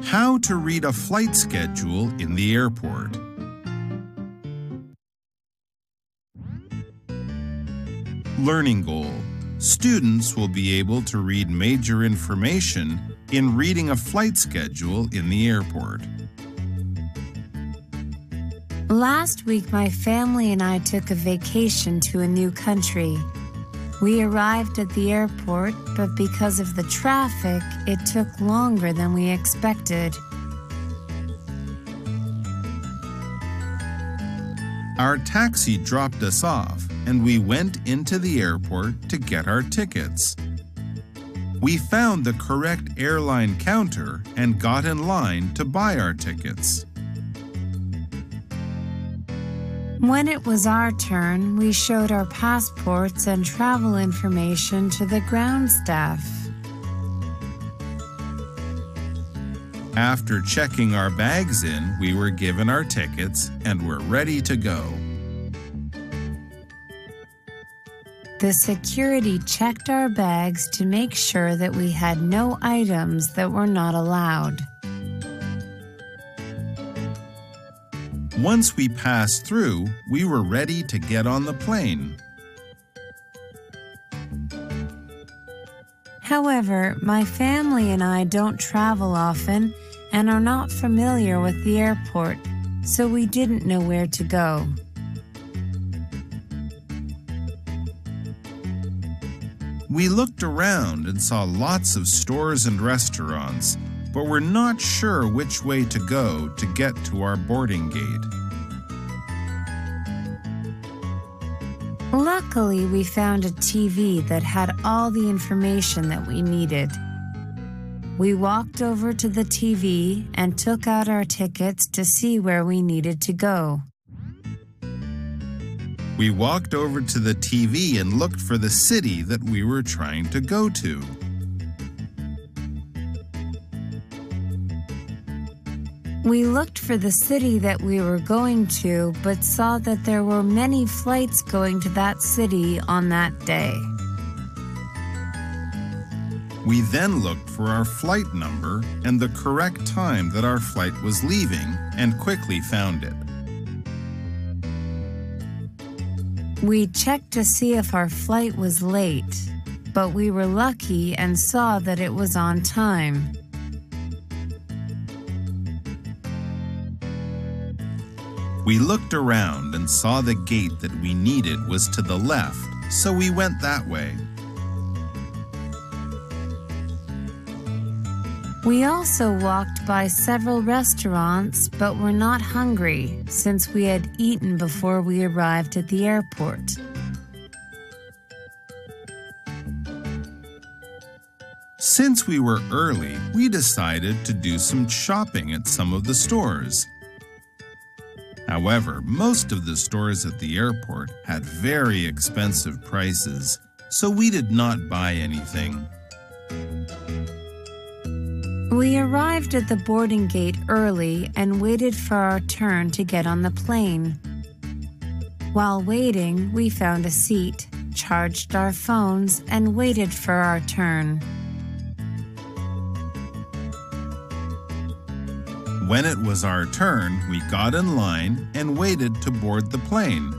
How to read a flight schedule in the airport. Learning goal. Students will be able to read major information in reading a flight schedule in the airport. Last week, my family and I took a vacation to a new country. We arrived at the airport, but because of the traffic, it took longer than we expected. Our taxi dropped us off, and we went into the airport to get our tickets. We found the correct airline counter and got in line to buy our tickets. When it was our turn, we showed our passports and travel information to the ground staff. After checking our bags in, we were given our tickets and were ready to go. The security checked our bags to make sure that we had no items that were not allowed. Once we passed through, we were ready to get on the plane. However, my family and I don't travel often and are not familiar with the airport, so we didn't know where to go. We looked around and saw lots of stores and restaurants, but we're not sure which way to go to get to our boarding gate. Luckily, we found a TV that had all the information that we needed. We walked over to the TV and took out our tickets to see where we needed to go. We walked over to the TV and looked for the city that we were trying to go to. We looked for the city that we were going to, but saw that there were many flights going to that city on that day. We then looked for our flight number and the correct time that our flight was leaving and quickly found it. We checked to see if our flight was late, but we were lucky and saw that it was on time. We looked around and saw the gate that we needed was to the left, so we went that way. We also walked by several restaurants, but were not hungry since we had eaten before we arrived at the airport. Since we were early, we decided to do some shopping at some of the stores. However, most of the stores at the airport had very expensive prices, so we did not buy anything. We arrived at the boarding gate early and waited for our turn to get on the plane. While waiting, we found a seat, charged our phones, and waited for our turn. When it was our turn, we got in line and waited to board the plane.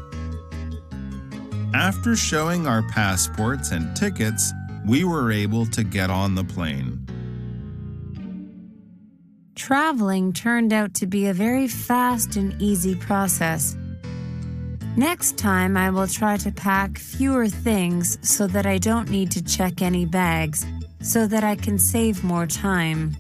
After showing our passports and tickets, we were able to get on the plane. Traveling turned out to be a very fast and easy process. Next time, I will try to pack fewer things so that I don't need to check any bags, so that I can save more time.